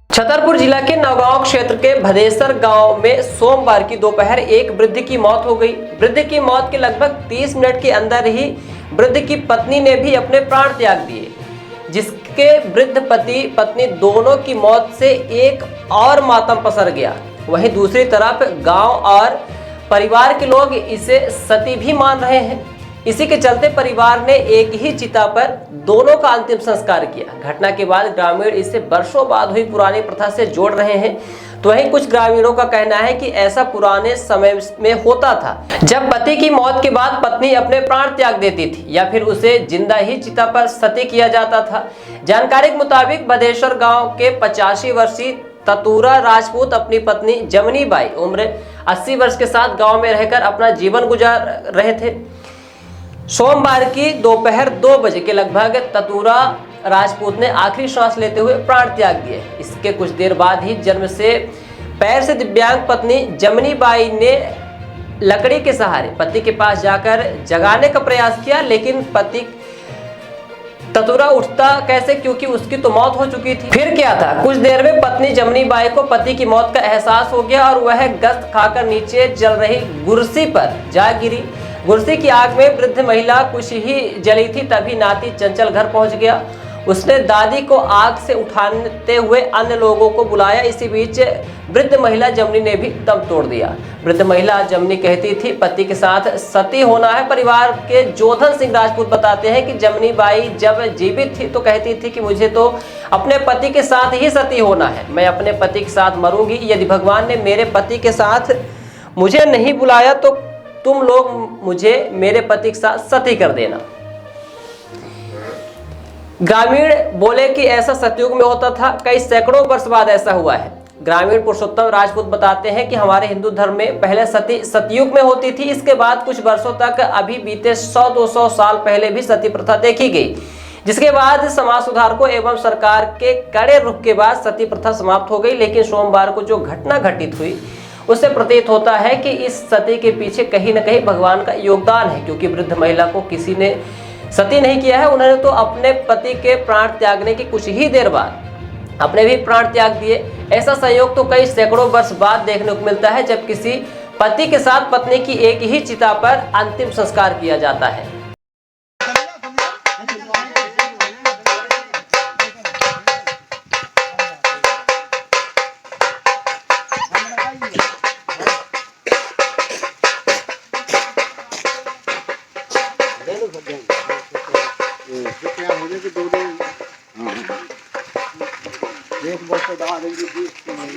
छतरपुर जिला के नौगांव क्षेत्र के भदेसर गांव में सोमवार की दोपहर एक वृद्ध की मौत हो गई। वृद्ध की मौत के लगभग 30 मिनट के अंदर ही वृद्ध की पत्नी ने भी अपने प्राण त्याग दिए, जिसके वृद्ध पति पत्नी दोनों की मौत से एक और मातम पसर गया। वहीं दूसरी तरफ गांव और परिवार के लोग इसे सती भी मान रहे हैं। इसी के चलते परिवार ने एक ही चिता पर दोनों का अंतिम संस्कार किया। घटना के बाद ग्रामीण इसे वर्षों बाद हुई पुरानी प्रथा से जोड़ रहे हैं। तो वहीं कुछ ग्रामीणों का कहना है कि ऐसा पुराने समय में होता था, जब पति की मौत के बाद पत्नी अपने प्राण त्याग देती थी या फिर उसे जिंदा ही चिता पर सती किया जाता था। जानकारी के मुताबिक भदेसर गाँव के 85 वर्षीय ततूरा राजपूत अपनी पत्नी जमनी बाई उम्र 80 वर्ष के साथ गाँव में रहकर अपना जीवन गुजार रहे थे। सोमवार की दोपहर 2 बजे के लगभग ततूरा राजपूत ने आखिरी सांस लेते हुए प्राण त्याग दिए। इसके कुछ देर बाद ही जन्म से पैर से दिव्यांग पत्नी जमनी बाई ने लकड़ी के सहारे पति के पास जाकर जगाने का प्रयास किया, लेकिन पति ततूरा उठता कैसे, क्योंकि उसकी तो मौत हो चुकी थी। फिर क्या था, कुछ देर में पत्नी जमनी बाई को पति की मौत का एहसास हो गया और वह गश्त खाकर नीचे जल रही गुरसी पर जा गिरी। गुरसी की आग में वृद्ध महिला कुछ ही जली थी, तभी नाती चंचल घर पहुंच गया। उसने दादी को आग से उठाते हुए अन्य लोगों को बुलाया। इसी बीच वृद्ध महिला जमनी ने भी दम तोड़ दिया। वृद्ध महिला जमनी कहती थी पति के साथ सती होना है। परिवार के जोधन सिंह राजपूत बताते हैं कि जमनी बाई जब जीवित थी तो कहती थी कि मुझे तो अपने पति के साथ ही सती होना है, मैं अपने पति के साथ मरूंगी। यदि भगवान ने मेरे पति के साथ मुझे नहीं बुलाया तो तुम लोग मुझे मेरे पति के साथ सती कर देना। ग्रामीण बोले कि ऐसा सतयुग में होता था, कई सैकड़ों वर्ष बाद ऐसा हुआ है। ग्रामीण पुरुषोत्तम राजपूत बताते हैं कि हमारे हिंदू धर्म में पहले सती सतयुग में होती थी। इसके बाद कुछ वर्षों तक अभी बीते 100-200 साल पहले भी सती प्रथा देखी गई, जिसके बाद समाज सुधारकों एवं सरकार के कड़े रुख के बाद सती प्रथा समाप्त हो गई। लेकिन सोमवार को जो घटना घटित हुई उससे प्रतीत होता है कि इस सती के पीछे कहीं न कहीं भगवान का योगदान है, क्योंकि वृद्ध महिला को किसी ने सती नहीं किया है। उन्होंने तो अपने पति के प्राण त्यागने की कुछ ही देर बाद अपने भी प्राण त्याग दिए। ऐसा संयोग तो कई सैकड़ों वर्ष बाद देखने को मिलता है, जब किसी पति के साथ पत्नी की एक ही चिता पर अंतिम संस्कार किया जाता है। एक वर्ष दवा देंगे जी,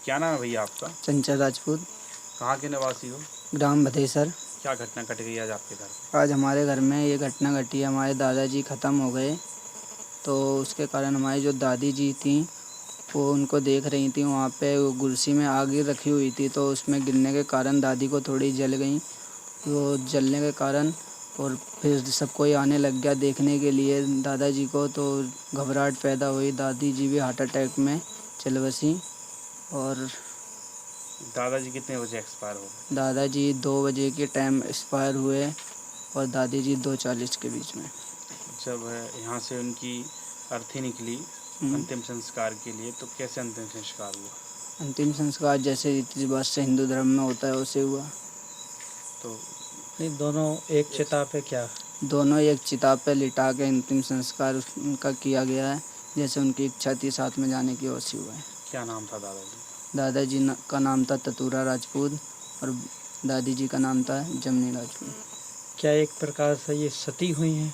क्या नाम है भैया आपका? चंचल राजपूत। कहाँ के निवासी हो? ग्राम भदेसर। क्या घटना घट गई आज आपके घर? आज हमारे घर में ये घटना घटी है, हमारे दादाजी ख़त्म हो गए, तो उसके कारण हमारी जो दादी जी थी वो उनको देख रही थी। वहाँ पे गुरसी में आग रखी हुई थी, तो उसमें गिरने के कारण दादी को थोड़ी जल गई। वो जलने के कारण और फिर सब कोई आने लग गया देखने के लिए दादाजी को, तो घबराहट पैदा हुई। दादी जी भी हार्ट अटैक में चल बसी। और दादाजी कितने बजे एक्सपायर हो गए? दादाजी 2 बजे के टाइम एक्सपायर हुए और दादी जी 2:40 के बीच में। जब यहाँ से उनकी अर्थी निकली अंतिम संस्कार के लिए, तो कैसे अंतिम संस्कार हुआ? अंतिम संस्कार जैसे रीति रिवाज से हिंदू धर्म में होता है वैसे हुआ। तो दोनों एक चिता पे क्या? दोनों एक चिता पे लिटा के अंतिम संस्कार उनका किया गया है, जैसे उनकी इच्छा थी साथ में जाने की वैसे हुआ है। क्या नाम था दादाजी? दादाजी का नाम था ततूरा राजपूत और दादी जी का नाम था जमनी राजपूत। क्या एक प्रकार से ये सती हुई हैं?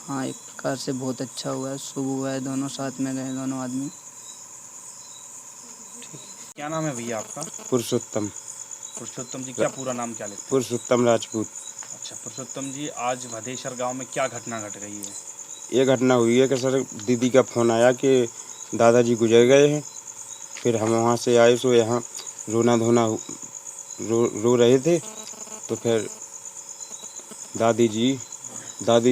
हाँ, एक प्रकार से बहुत अच्छा हुआ है, शुभ हुआ है, दोनों साथ में गए दोनों आदमी। क्या नाम है भैया आपका? पुरुषोत्तम। पुरुषोत्तम जी, क्या पूरा नाम क्या लिखते हैं? पुरुषोत्तम राजपूत। अच्छा पुरुषोत्तम जी, आज भदेसर गांव में क्या घटना घट गई है? ये घटना हुई है कि सर दीदी का फ़ोन आया कि दादाजी गुजर गए हैं। फिर हम वहाँ से आए तो यहाँ रोना धोना रो रहे थे, तो फिर दादी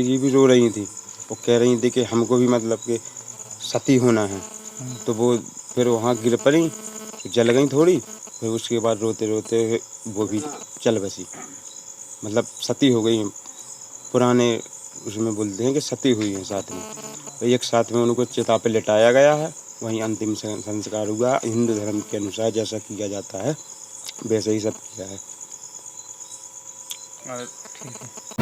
जी भी रो रही थी। वो कह रही थी कि हमको भी मतलब कि सती होना है। तो वो फिर वहाँ गिर पड़ी, जल गई थोड़ी, फिर उसके बाद रोते रोते वो भी चल बसी। मतलब सती हो गई। पुराने उसमें बोलते हैं कि सती हुई है साथ में। तो एक साथ में उनको चिता पे लिटाया गया है, वहीं अंतिम संस्कार हुआ। हिंदू धर्म के अनुसार जैसा किया जाता है वैसे ही सब किया है।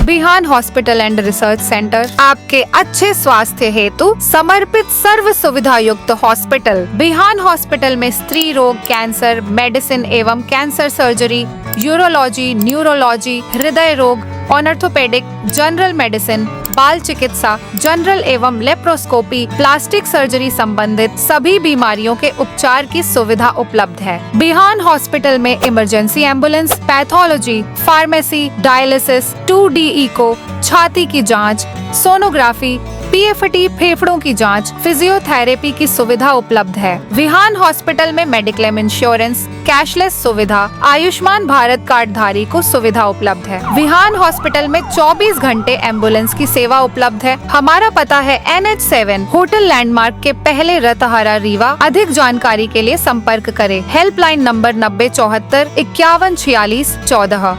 Bihan hospital and research centre आपके अच्छे स्वास्थ्य हेतु समर्पित सर्व सुविधा युक्त हॉस्पिटल। बिहान हॉस्पिटल में स्त्री रोग, कैंसर, मेडिसिन एवं कैंसर सर्जरी, यूरोलॉजी, न्यूरोलॉजी, हृदय रोग, ऑर्थोपेडिक, जनरल मेडिसिन, बाल चिकित्सा, जनरल एवं लेप्रोस्कोपी, प्लास्टिक सर्जरी संबंधित सभी बीमारियों के उपचार की सुविधा उपलब्ध है। बिहान हॉस्पिटल में emergency ambulance, pathology, pharmacy, dialysis, 2D echo, छाती की जांच, सोनोग्राफी, PFT फेफड़ों की जांच, फिजियोथेरेपी की सुविधा उपलब्ध है। विहान हॉस्पिटल में मेडिक्लेम इंश्योरेंस, कैशलेस सुविधा, आयुष्मान भारत कार्ड धारी को सुविधा उपलब्ध है। विहान हॉस्पिटल में 24 घंटे एम्बुलेंस की सेवा उपलब्ध है। हमारा पता है NH7 होटल लैंडमार्क के पहले रतहरा रीवा। अधिक जानकारी के लिए संपर्क करें। Helpline number 9074 5146 14।